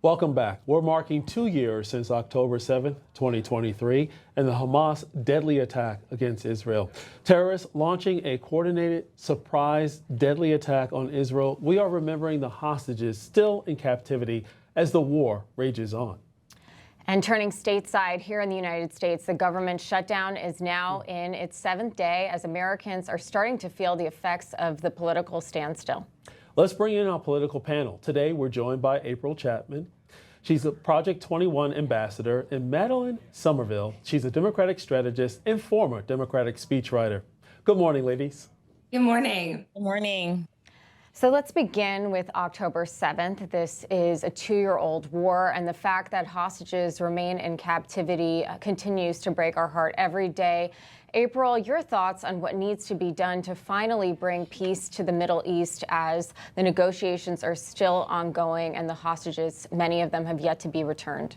Welcome back. We're marking 2 years since October 7th, 2023, and the Hamas deadly attack against Israel. Terrorists launching a coordinated, surprise, deadly attack on Israel. We are remembering the hostages still in captivity as the war rages on. And turning stateside here in the United States, the government shutdown is now in its 7th day as Americans are starting to feel the effects of the political standstill. Let's bring in our political panel. Today, we're joined by April Chapman. She's a Project 21 ambassador, and Madeline Somerville. She's a Democratic strategist and former Democratic speechwriter. Good morning, ladies. Good morning. Good morning. So let's begin with October 7th. This is a 2-year-old war, and the fact that hostages remain in captivity continues to break our heart every day. April, your thoughts on what needs to be done to finally bring peace to the Middle East as the negotiations are still ongoing and the hostages, many of them have yet to be returned?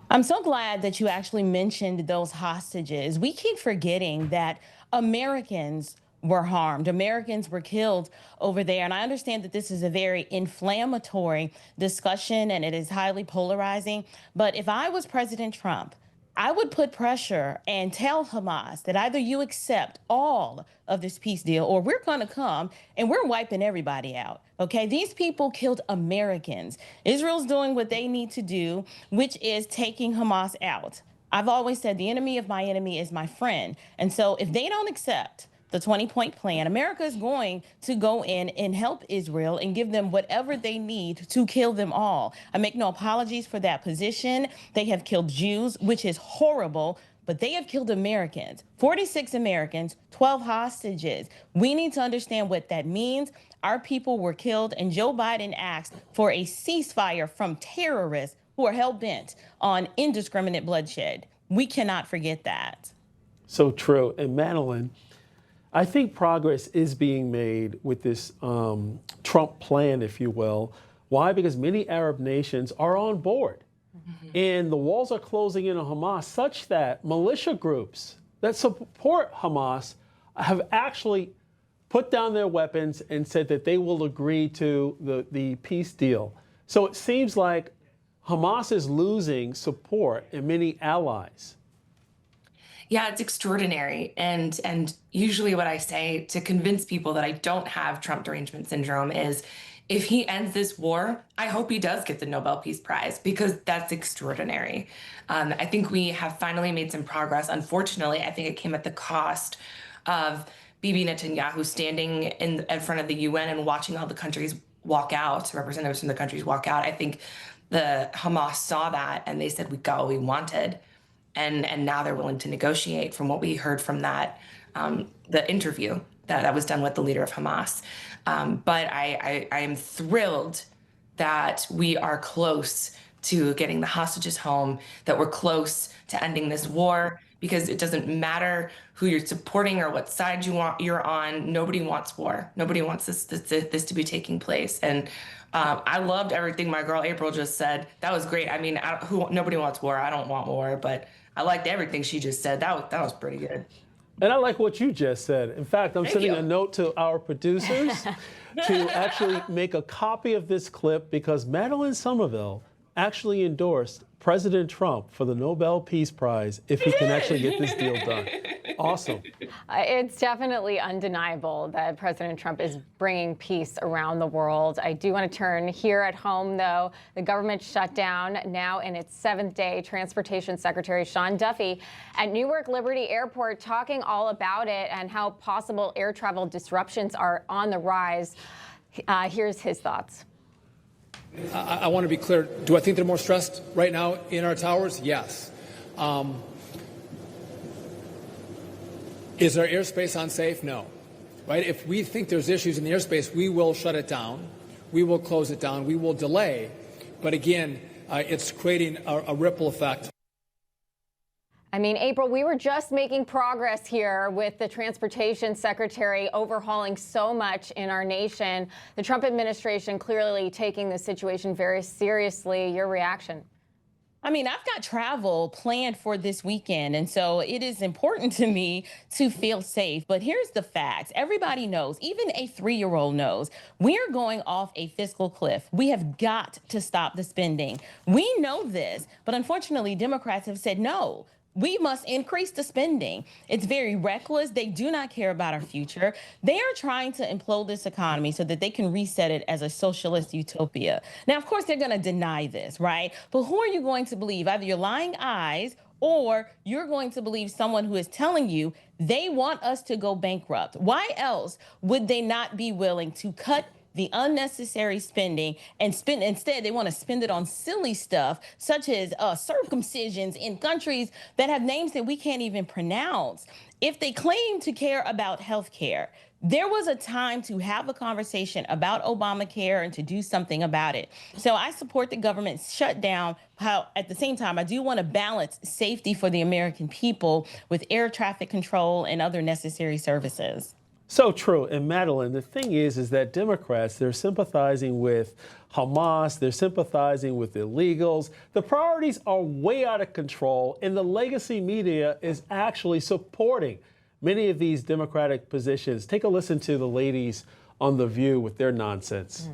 I'm so glad that you actually mentioned those hostages. We keep forgetting that Americans were harmed. Americans were killed over there. And I understand that this is a very inflammatory discussion and it is highly polarizing. But if I was President Trump, I would put pressure and tell Hamas that either you accept all of this peace deal or we're going to come and we're wiping everybody out. OK, these people killed Americans. Israel's doing what they need to do, which is taking Hamas out. I've always said the enemy of my enemy is my friend. And so if they don't accept the 20-point plan, America is going to go in and help Israel and give them whatever they need to kill them all. I make no apologies for that position. They have killed Jews, which is horrible, but they have killed Americans, 46 Americans, 12 hostages. We need to understand what that means. Our people were killed, and Joe Biden asked for a ceasefire from terrorists who are hell-bent on indiscriminate bloodshed. We cannot forget that. So true. And Madeline, I think progress is being made with this Trump plan, if you will. Why? Because many Arab nations are on board. And the walls are closing in on Hamas such that militia groups that support Hamas have actually put down their weapons and said that they will agree to the peace deal. So it seems like Hamas is losing support in many allies. Yeah, it's extraordinary. And usually what I say to convince people that I don't have Trump derangement syndrome is if he ends this war, I hope he does get the Nobel Peace Prize because that's extraordinary. I think we have finally made some progress. Unfortunately, I think it came at the cost of Bibi Netanyahu standing in front of the UN and watching all the countries walk out, representatives from the countries walk out. I think the Hamas saw that and they said, we got what we wanted. And now they're willing to negotiate from what we heard from that, the interview that was done with the leader of Hamas. But I am thrilled that we are close to getting the hostages home, that we're close to ending this war, because it doesn't matter who you're supporting or what side you're on. Nobody wants war. Nobody wants this to be taking place. And I loved everything my girl April just said. That was great. I mean, nobody wants war. I don't want war, but I liked everything she just said. That was pretty good. And I like what you just said. In fact, I'm sending a note to our producers to actually make a copy of this clip because Madeline Somerville actually endorsed President Trump for the Nobel Peace Prize if he can actually get this deal done. Awesome. It's definitely undeniable that President Trump is bringing peace around the world. I do want to turn here at home, though. The government shutdown now in its 7th day. Transportation Secretary Sean Duffy at Newark Liberty Airport talking all about it and how possible air travel disruptions are on the rise. Here's his thoughts. I want to be clear. Do I think they're more stressed right now in our towers? Yes. Is our airspace unsafe? No. Right? If we think there's issues in the airspace, we will shut it down. We will close it down. We will delay. But again, it's creating a ripple effect. I mean, April, we were just making progress here with the transportation secretary overhauling so much in our nation. The Trump administration clearly taking the situation very seriously. Your reaction? I mean, I've got travel planned for this weekend, and so it is important to me to feel safe. But here's the facts. Everybody knows, even a 3-year-old knows, we are going off a fiscal cliff. We have got to stop the spending. We know this, but unfortunately, Democrats have said no. We must increase the spending. It's very reckless. They do not care about our future. They are trying to implode this economy so that they can reset it as a socialist utopia. Now, of course, they're going to deny this, right? But who are you going to believe? Either your lying eyes or you're going to believe someone who is telling you they want us to go bankrupt. Why else would they not be willing to cut the unnecessary spending and spend instead they want to spend it on silly stuff such as circumcisions in countries that have names that we can't even pronounce? If they claim to care about health care, there was a time to have a conversation about Obamacare and to do something about it. So I support the government's shutdown. How at the same time, I do want to balance safety for the American people with air traffic control and other necessary services. So true. And Madeline, the thing is that Democrats, they're sympathizing with Hamas, they're sympathizing with illegals. The priorities are way out of control, and the legacy media is actually supporting many of these Democratic positions. Take a listen to the ladies on The View with their nonsense.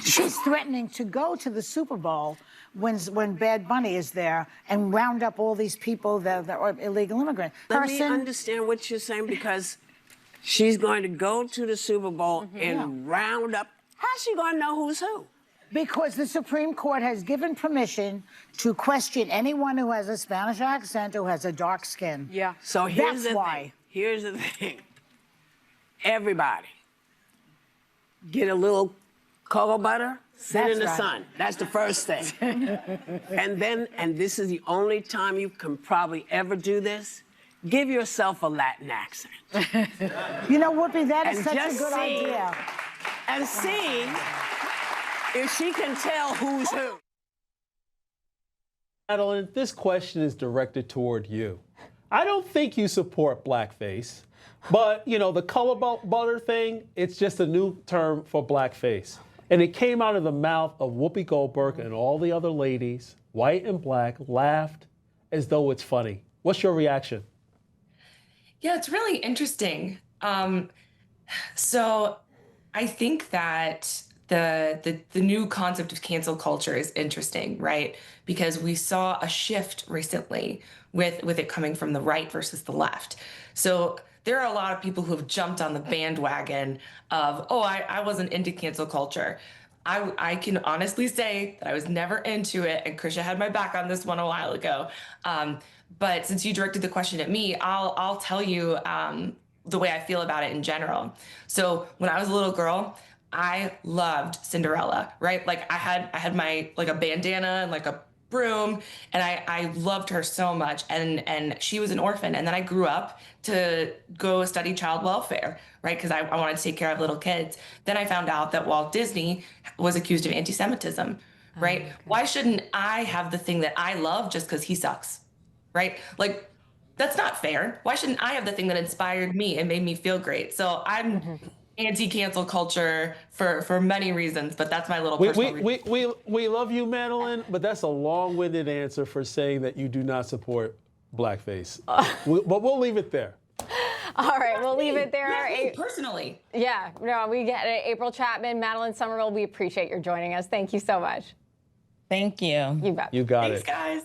She's threatening to go to the Super Bowl when Bad Bunny is there and round up all these people that are illegal immigrants. Let me understand what you're saying, because she's going to go to the Super Bowl and round up. How's she going to know who's who? Because the Supreme Court has given permission to question anyone who has a Spanish accent or has a dark skin. Yeah. So here's That's the why. thing. Here's the thing. Everybody get a little cocoa butter, sit in the sun. That's the first thing. and this is the only time you can probably ever do this. Give yourself a Latin accent. You know, Whoopi, that is And such a just good see- idea. And see if she can tell who's who. Madeline, this question is directed toward you. I don't think you support blackface, but, you know, the color butter thing, it's just a new term for blackface. And it came out of the mouth of Whoopi Goldberg, and all the other ladies, white and black, laughed as though it's funny. What's your reaction? Yeah, it's really interesting. So I think that the new concept of cancel culture is interesting, right? Because we saw a shift recently with it coming from the right versus the left. So there are a lot of people who have jumped on the bandwagon of, oh, I wasn't into cancel culture. I can honestly say that I was never into it, and Krisha had my back on this one a while ago. But since you directed the question at me, I'll tell you the way I feel about it in general. So when I was a little girl, I loved Cinderella, right? Like I had my like a bandana and like a broom, and I loved her so much. And she was an orphan. And then I grew up to go study child welfare, right? Because I wanted to take care of little kids. Then I found out that Walt Disney was accused of anti-Semitism, right? Okay. Why shouldn't I have the thing that I love just because he sucks, right? Like, that's not fair. Why shouldn't I have the thing that inspired me and made me feel great? So I'm anti-cancel culture for many reasons, but that's my little personal reason. We love you, Madeline, but that's a long-winded answer for saying that you do not support blackface. But we'll leave it there. All right, we'll leave it there. Me personally. Yeah, no, we get it. April Chapman, Madeline Somerville, we appreciate your joining us. Thank you so much. Thank you. You bet. You got Thanks, it. guys.